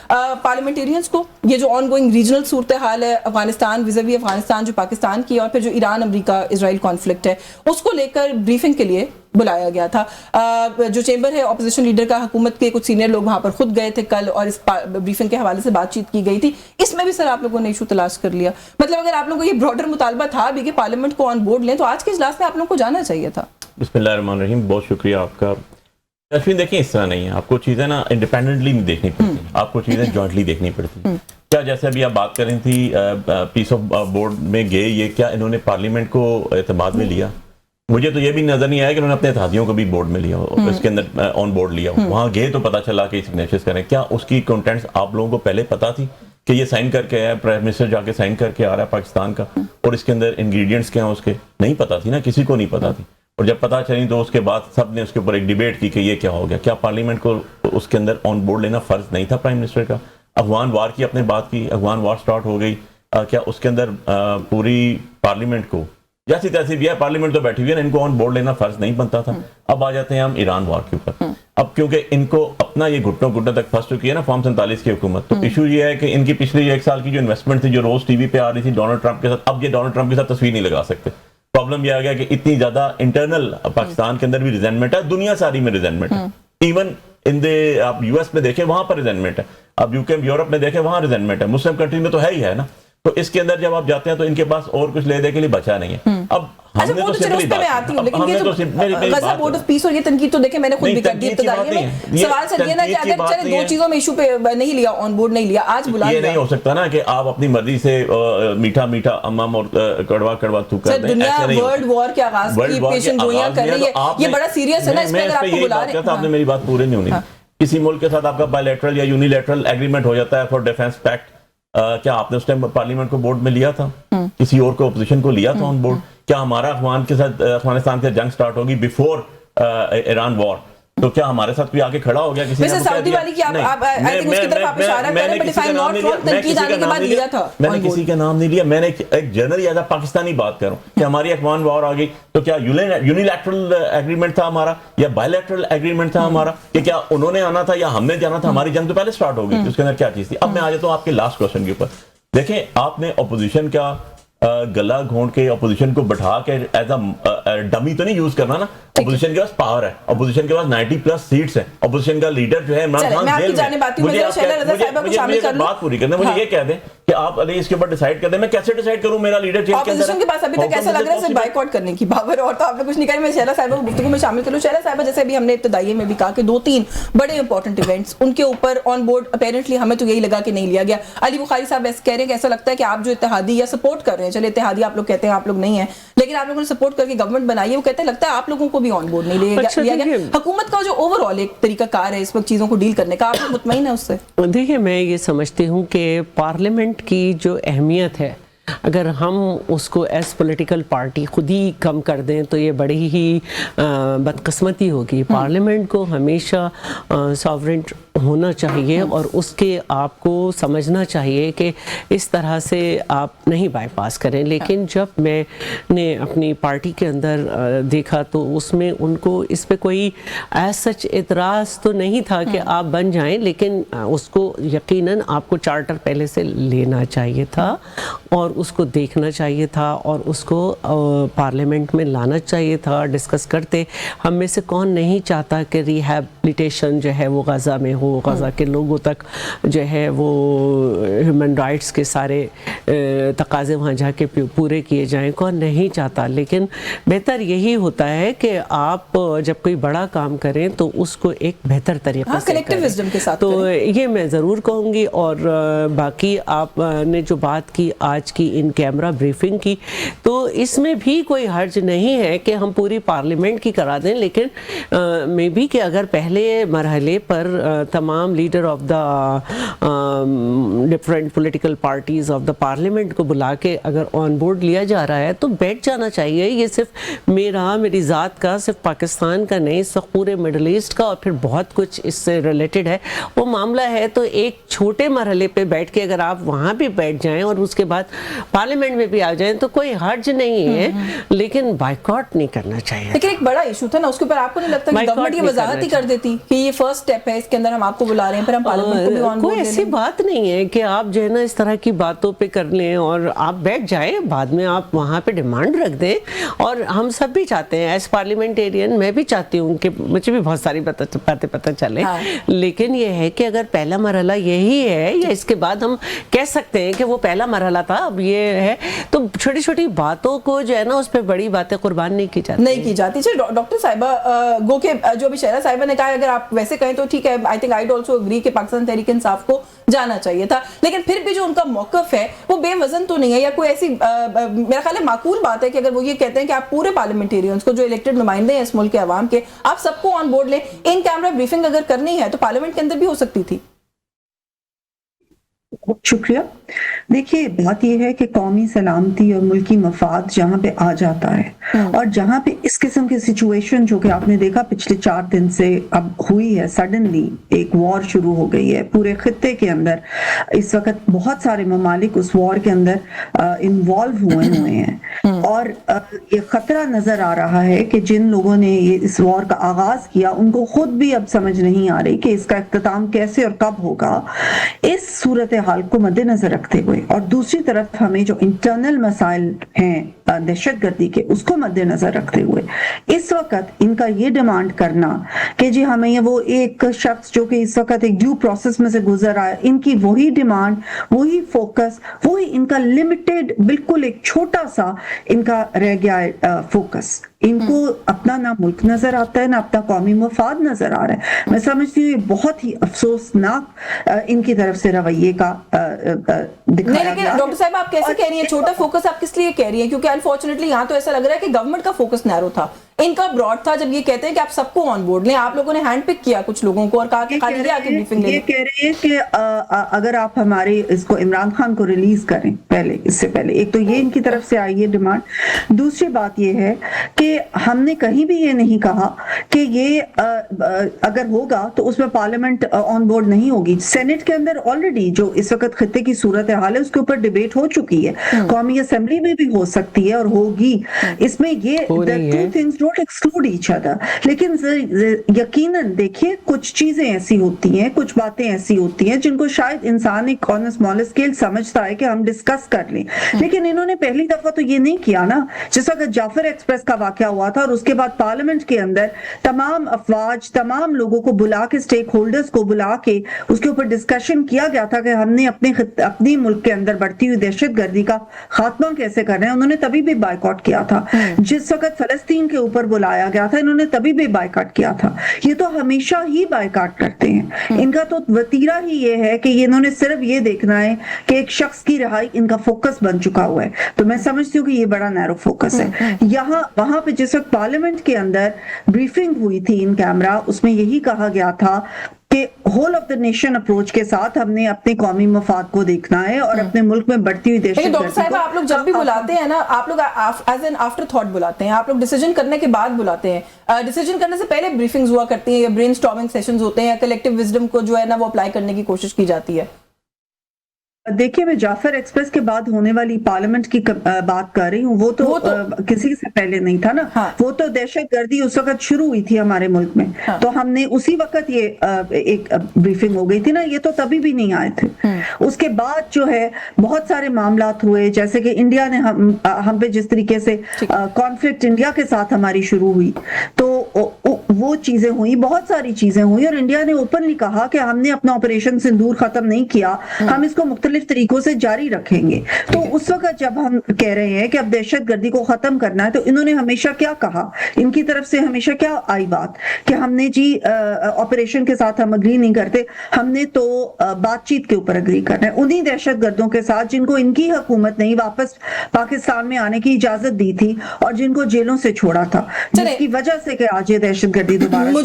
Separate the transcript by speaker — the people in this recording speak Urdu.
Speaker 1: پارلیمنٹیرینس کو یہ جو آن گوئنگ ریجنل صورتحال ہے افغانستان وزوی افغانستان جو پاکستان کی اور پھر جو ایران امریکہ اسرائیل کانفلکٹ ہے اس کو لے کر بریفنگ کے لیے بلایا گیا تھا. جو چیمبر ہے اپوزیشن لیڈر کا, حکومت کے کچھ سینئر لوگ وہاں پر خود گئے تھے کل اور اس بریفنگ کے حوالے سے بات چیت کی گئی تھی. اس میں بھی سر آپ لوگوں نے ایشو تلاش کر لیا. مطلب اگر آپ لوگوں کو یہ براڈر مطالبہ تھا بھی کہ پارلیمنٹ کو آن بورڈ لیں تو آج کے اجلاس میں آپ لوگوں کو جانا چاہیے تھا.
Speaker 2: بسم اللہ الرحمن الرحیم. بہت شکریہ آپ کا. اشوین دیکھیں اس طرح نہیں ہے, آپ کو چیزیں نا انڈیپینڈنٹلی نہیں دیکھنی پڑتی, آپ کو چیزیں جوائنٹلی دیکھنی پڑتی. کیا جیسے ابھی آپ بات کر رہی تھی پیس آف بورڈ میں گئے, یہ کیا انہوں نے پارلیمنٹ کو اعتماد میں لیا؟ مجھے تو یہ بھی نظر نہیں آیا کہ انہوں نے اپنے اتحادیوں کو بھی بورڈ میں لیا, اس کے اندر آن بورڈ لیا. وہاں گئے تو پتا چلا کہ سگنیچرز کریں. کیا اس کی کنٹینٹس آپ لوگوں کو پہلے پتا تھی کہ یہ سائن کر کے آیا, پرائم منسٹر جا کے سائن کر کے آ رہا ہے پاکستان کا, اور اس کے اندر انگریڈینٹس کیا ہیں اس کے؟ نہیں پتا تھی نا, کسی کو نہیں پتا تھی. اور جب پتا چلی تو اس کے بعد سب نے اس کے اوپر ایک ڈیبیٹ کی کہ یہ کیا ہو گیا. کیا پارلیمنٹ کو اس کے اندر آن بورڈ لینا فرض نہیں تھا پرائم منسٹر کا؟ افغان وار کی اپنے بات کی, افغان وار سٹارٹ ہو گئی, کیا اس کے اندر پوری پارلیمنٹ کو جیسی تیسی بھی ہے, پارلیمنٹ تو بیٹھی ہوئی ہے, ان کو آن بورڈ لینا فرض نہیں بنتا تھا. اب آ جاتے ہیں ہم ایران وار کے اوپر. اب کیونکہ ان کو اپنا یہ گھٹنوں گھٹنوں تک پھنس چکی ہے نا فارم 47 کی حکومت, تو ایشو یہ ہے کہ ان کی پچھلی 1 سال کی جو انویسٹمنٹ تھی جو روز ٹی وی پہ آ رہی تھی ڈونلڈ ٹرمپ کے ساتھ, اب یہ ڈونلڈ ٹرمپ کے ساتھ تصویر نہیں لگا سکتے. پرابلم یہ آ گیا کہ اتنی زیادہ انٹرنل پاکستان کے اندر بھی ریزینمنٹ ہے, دنیا ساری میں ریزینمنٹ ہے. ایون ان دے آپ یو ایس میں دیکھیں وہاں پر ریزینمنٹ ہے, آپ یو کے یورپ میں دیکھیں وہاں ریزینمنٹ ہے, مسلم کنٹری میں تو ہے ہی ہے نا. تو اس کے اندر جب آپ جاتے ہیں تو ان کے پاس اور کچھ لے دے کے لیے بچا نہیں ہے. اب ہم نے تو simply
Speaker 1: Gaza board of peace اور یہ تنقید تو دیکھیں میں نے خود بھی کر دی ابتدائی میں. سوال سر یہ نا کہ اگر چلے 2 چیزوں میں ایشو پہ نہیں لیا, آن بورڈ نہیں لیا, آج بلا لیا,
Speaker 2: یہ نہیں ہو سکتا نا کہ آپ اپنی مرضی سے میٹھا میٹھا امم اور کڑوا کڑوا تو کر دیں.
Speaker 1: دنیا ورلڈ وار کے آغاز کی پیشن گوئیاں کر رہی ہے, یہ بڑا سیریس ہے نا. اس پہ اگر آپ کو بلا رہے ہیں,
Speaker 2: آپ نے میری بات پوری نہیں ہونی. کسی ملک کے ساتھ آپ کا بائی لیٹرل یا یونی لیٹرل ایگریمنٹ ہو جاتا ہے فار ڈیفینس پیکٹ, کیا آپ نے اس ٹائم پارلیمنٹ کو بورڈ میں لیا تھا؟ کسی اور کو اپوزیشن کو لیا تھا آن بورڈ؟ کیا ہمارا افغانستان سے جنگ سٹارٹ ہوگی بیفور ایران وار, تو کیا ہمارے ساتھ کوئی آگے کھڑا ہو گیا کسی نے؟
Speaker 1: سعودی والی کی آپ آئی تھنک اس کی طرف آپ اشارہ کر رہے ہیں, but if I am not wrong تنقید آنے کے بعد لیا تھا.
Speaker 2: میں نے کسی کا نام نہیں لیا, میں نے ایک جنرل ایز اے پاکستانی بات کر رہا ہوں کہ ہماری افغان وار آ گئی تو کیا یونیلیٹرل ایگریمنٹ تھا ہمارا یا بائی لیٹرل ایگریمنٹ تھا ہمارا, کہ کیا انہوں نے آنا تھا یا ہم نے جانا تھا؟ ہماری جنگ تو پہلے سٹارٹ ہو گئی تھی, اس کے اندر کیا چیز تھی. اب میں آ جاتا ہوں آپ کے لاسٹ کوشچن کے اوپر. دیکھیں آپ نے اپوزیشن کا گلا گھونٹ کے اپوزیشن کو بٹھا کے ایز اے ڈمی تو نہیں یوز کرنا نا. اپوزیشن کے پاس پاور ہے, اپوزیشن کے پاس 90+ سیٹس ہیں, اپوزیشن کا لیڈر جو ہے عمران خان جیل میں. مجھے بات پوری کرنا, مجھے یہ کہہ دیں کہ آپ علی اس کے اوپر ڈیسائیڈ کر دیں. میں کیسے ڈیسائیڈ کروں میرا لیڈر جیل کے اندر ہے؟
Speaker 1: اپوزیشن کے پاس ابھی تک ایسا لگ رہا ہے صرف بائیک آؤٹ کرنے کی پاور, اور تو آپ نے کچھ نہیں کرا. میں شہلا صاحبہ کو گفتگو میں شامل کروں. شہلا صاحبہ جیسے ابھی ہم نے ابتدائی میں بھی کہا کہ 2-3 بڑے امپورٹنٹ ایونٹس ان کے اوپر آن بورڈ اپیرنٹلی ہمیں تو یہی لگا کہ نہیں لیا گیا. علی بخاری صاحب ایسے کہہ رہے ہیں کہ ایسا لگتا ہے کہ آپ جو اتحادی یا سپورٹ کر رہے ہیں, چلے اتحادی آپ لوگ کہتے ہیں, آپ لوگ نہیں ہیں, لیکن آپ لوگوں نے سپورٹ کر کے گورنمنٹ بنائی ہے, وہ کہتے ہیں لگتا ہے آپ لوگوں کو بھی آن بورڈ نہیں لیا گیا. حکومت کا جو اوور آل ایک طریقہ کار ہے اس وقت چیزوں کو ڈیل کرنے کا, آپ مطمئن ہیں اس سے؟
Speaker 3: دیکھیں میں یہ سمجھتی ہوں کہ پارلیمنٹ کی جو اہمیت ہے, اگر ہم اس کو ایز پولیٹیکل پارٹی خود ہی کم کر دیں تو یہ بڑی ہی بدقسمتی ہوگی. پارلیمنٹ کو ہمیشہ ساورنٹ ہونا چاہیے اور اس کے آپ کو سمجھنا چاہیے کہ اس طرح سے آپ نہیں بائی پاس کریں. لیکن جب میں نے اپنی پارٹی کے اندر دیکھا تو اس میں ان کو اس پہ کوئی ایز سچ اعتراض تو نہیں تھا کہ آپ بن جائیں, لیکن اس کو یقیناً آپ کو چارٹر پہلے سے لینا چاہیے تھا اور اس کو دیکھنا چاہیے تھا اور اس کو پارلیمنٹ میں لانا چاہیے تھا, ڈسکس کرتے. ہم میں سے کون نہیں چاہتا کہ ریہیبلیٹیشن جو ہے وہ غزہ میں ہو, غزہ کے لوگوں تک جو ہے وہ ہیومن رائٹس کے سارے تقاضے وہاں جا کے پورے کیے جائیں, کون نہیں چاہتا. لیکن بہتر یہی ہوتا ہے کہ آپ جب کوئی بڑا کام کریں تو اس کو ایک بہتر طریقے سے کریں. تو یہ میں ضرور کہوں گی. اور باقی آپ نے جو بات کی آج کی ان کیمرہ بریفنگ کی, تو اس میں بھی کوئی حرج نہیں ہے کہ ہم پوری پارلیمنٹ کی کرا دیں, لیکن میں بھی کہ اگر پہلے مرحلے پر تمام leader of the different political parties of the parliament کو بلا کے اگر آن بورڈ لیا جا رہا ہے تو بیٹھ جانا چاہیے. یہ صرف میری ذات کا, صرف پاکستان کا نہیں, پورے مڈل ایسٹ کا اور پھر بہت کچھ اس سے ریلیٹڈ ہے وہ معاملہ ہے. تو ایک چھوٹے مرحلے پہ بیٹھ کے اگر آپ وہاں بھی بیٹھ جائیں اور اس کے بعد پارلیمنٹ میں بھی آ جائیں تو کوئی حرج نہیں ہے، لیکن بائیکاٹ نہیں کرنا چاہیے۔
Speaker 1: لیکن ایک بڑا ایشو تھا نا، اس کے اوپر آپ کو نہیں لگتا کہ گورنمنٹ یہ وضاحت ہی کر دیتی کہ یہ فرسٹ سٹیپ ہے، اس کے اندر ہم آپ کو بلا رہے ہیں، پھر ہم پارلیمنٹ کو بھی آن بورڈ
Speaker 3: کوئی ایسی بات نہیں ہے کہ آپ جو ہے نا اس طرح کی باتوں پہ کر لیں اور آپ بیٹھ جائیں، بعد میں آپ وہاں پہ ڈیمانڈ رکھ دیں۔ اور ہم سب بھی چاہتے ہیں، ایز پارلیمنٹیرین میں بھی چاہتی ہوں کہ مجھے بھی بہت ساری باتیں پتہ چلے، لیکن یہ ہے کہ اگر پہلا مرحلہ یہی ہے یا اس کے بعد ہم کہہ سکتے ہیں کہ وہ پہلا مرحلہ تھا اب یہ ہے، تو چھوٹی چھوٹی باتوں کو جو ہے نا اس پہ بڑی باتیں قربان نہیں کی جاتی۔
Speaker 1: چلیے ڈاکٹر صاحبہ، گو کہ جو ابھی شہرا صاحبہ نے کہا اگر آپ ویسے کہیں تو ٹھیک ہے، I think I'd also agree کہ پاکستان تحریک انصاف کو جانا چاہیے تھا، لیکن پھر بھی جو ان کا موقف ہے وہ بے وزن تو نہیں ہے، یا کوئی ایسی میرا خیال ہے معقول بات ہے کہ اگر وہ یہ کہتے ہیں کہ آپ پورے پارلیمنٹیرینز کو جو الیکٹڈ نمائندے ہیں اس ملک کے عوام کے، آپ سب کو آن بورڈ لیں، ان کیمرہ بریفنگ اگر کرنی ہے تو پارلیمنٹ کے اندر بھی ہو سکتی تھی۔
Speaker 4: شکریہ۔ دیکھیے بات یہ ہے کہ قومی سلامتی اور ملکی مفاد جہاں پہ آ جاتا ہے اور جہاں پہ اس قسم کی سچویشن جو کہ آپ نے دیکھا پچھلے 4 دن سے اب ہوئی ہے، سڈنلی ایک وار شروع ہو گئی ہے پورے خطے کے اندر، اس وقت بہت سارے ممالک اس وار کے اندر انوالو ہوئے ہیں، اور یہ خطرہ نظر آ رہا ہے کہ جن لوگوں نے یہ اس وار کا آغاز کیا ان کو خود بھی اب سمجھ نہیں آ رہی کہ اس کا اختتام کیسے اور کب ہوگا۔ اس صورتحال کو مد نظر رکھتے ہوئے اور دوسری طرف ہمیں جو انٹرنل مسائل ہیں دہشت گردی کے، اس کو مد نظر رکھتے ہوئے اس وقت ان کا یہ ڈیمانڈ کرنا کہ جی ہمیں وہ ایک شخص جو کہ اس وقت ایک ڈیو پروسیس میں سے گزر آیا، ان کی وہی ڈیمانڈ، وہی فوکس، وہی ان کا لمیٹڈ، بالکل ایک چھوٹا سا ان کا رہ گیا ہے فوکس۔ ان کو اپنا نہ ملک نظر آتا ہے، نہ اپنا قومی مفاد نظر آ رہا ہے۔ میں سمجھتی ہوں یہ بہت ہی افسوسناک ان کی طرف سے رویے کا دکھایا گیا۔
Speaker 1: ڈاکٹر صاحب آپ کیسے کہہ رہی ہیں چھوٹا فوکس؟ آپ کس لیے کہہ رہی ہیں؟ کیونکہ انفارچونیٹلی یہاں تو ایسا لگ رہا ہے کہ گورنمنٹ کا فوکس نیرو تھا، ان کا براڈ تھا، جب یہ کہتے ہیں کہ آپ سب کو آن بورڈ لیں۔ آپ لوگوں نے ہینڈ پک کیا کچھ لوگوں کو اور کہا کہ خالی آ کے بریفنگ لیں۔
Speaker 4: یہ کہہ رہے ہیں کہ اگر آپ ہمارے اس کو عمران خان کو ریلیز کریں پہلے، اس سے پہلے، ایک تو یہ ان کی طرف سے آئی ہے ڈیمانڈ۔ دوسری بات یہ ہے کہ ہم نے کہیں بھی یہ نہیں کہا کہ یہ اگر ہوگا تو اس میں پارلیمنٹ آن بورڈ نہیں ہوگی۔ سینٹ کے اندر آلریڈی جو اس وقت خطے کی صورتحال ہے اس کے اوپر ڈیبیٹ ہو چکی ہے، قومی اسمبلی میں بھی ہو سکتی ہے اور ہوگی۔ اس میں یہ two things don't exclude each other، لیکن یقیناً دیکھیے کچھ چیزیں ایسی ہوتی ہیں، کچھ باتیں ایسی ہوتی ہیں جن کو شاید انسان ایک آن اسمال اسکیل سمجھتا ہے کہ ہم ڈسکس کر لیں، لیکن انہوں نے پہلی دفعہ تو یہ نہیں کیا نا۔ جس وقت جعفر ایکسپریس کا واقعہ ہوا تھا اور اس کے بعد پارلیمنٹ کے اندر تمام افواج، تمام لوگوں کو بلا کے، سٹیک ہولڈرز کو بلا کے اس کے اوپر ڈسکشن کیا گیا تھا کہ ہم نے اپنی ملک کے اندر بڑھتی ہوئی دہشت گردی کا خاتمہ کیسے کرنا ہے۔ انہوں نے تبھی بھی بائیکاٹ کیا تھا۔ جس وقت فلسطین کے اوپر بلایا گیا تھا انہوں نے تبھی بھی بائیکاٹ کیا تھا۔ یہ تو ہمیشہ ہی بائیکاٹ کرتے ہیں، ان کا تو وتیرہ ہی یہ ہے کہ انہوں نے صرف یہ دیکھنا ہے کہ ایک شخص کی رہائی ان کا فوکس بن چکا ہوا ہے۔ تو میں سمجھتی ہوں کہ یہ بڑا نیرو فوکس ہے۔ وہاں پہ جس وقت پارلیمنٹ کے اندر بریفنگ ہوئی تھی ان کیمرہ، اس میں یہی کہا گیا تھا کہ whole of the nation approach کے ساتھ ہم نے اپنے قومی مفاد کو دیکھنا ہے اور اپنے ملک میں بڑھتی ہوئی دہشت گردی کو۔
Speaker 1: ڈاکٹر صاحب آپ لوگ جب بھی بلاتے ہیں نا، آپ لوگ ایز این آفٹر تھاٹ بلاتے ہیں، آپ لوگ ڈیسیجن کرنے کے بعد بلاتے ہیں، ڈیسیجن کرنے سے پہلے بریفنگز ہوا کرتی ہیں یا برین اسٹارمنگ سیشنز ہوتے ہیں یا کلیکٹیو وزڈم کو جو ہے نا وہ اپلائی کرنے کی کوشش کی جاتی ہے؟
Speaker 4: دیکھیے میں جعفر ایکسپریس کے بعد ہونے والی پارلیمنٹ کی بات کر رہی ہوں، وہ تو کسی سے پہلے نہیں تھا نا۔ وہ تو دہشت گردی اس وقت شروع ہوئی تھی ہمارے ملک میں، تو ہم نے اسی وقت یہ ایک بریفنگ ہو گئی تھی نا، یہ تو تبھی بھی نہیں آئے تھے۔ اس کے بعد جو ہے بہت سارے معاملات ہوئے، جیسے کہ انڈیا نے ہم پہ جس طریقے سے کانفلکٹ انڈیا کے ساتھ ہماری شروع ہوئی، تو وہ چیزیں ہوئی، بہت ساری چیزیں ہوئی، اور انڈیا نے اوپنلی کہا کہ ہم نے اپنا آپریشن سندور ختم نہیں کیا، ہم اس کو مختلف طریقوں سے جاری رکھیں گے۔ تو اس وقت جب ہم کہہ رہے ہیں کہ اب دہشت گردی کو ختم کرنا ہے، تو انہوں نے ہمیشہ کیا کہا، ان کی طرف سے ہمیشہ کیا آئی بات کہ ہم نے جی آپریشن کے ساتھ ہم اگری نہیں کرتے، ہم نے تو بات چیت کے اوپر اگری کرنا ہے انہی دہشت گردوں کے ساتھ جن کو ان کی حکومت نے واپس پاکستان میں آنے کی اجازت دی تھی اور جن کو جیلوں سے چھوڑا تھا، جس کی وجہ سے کہ آج یہ دہشت گردی دوبارہ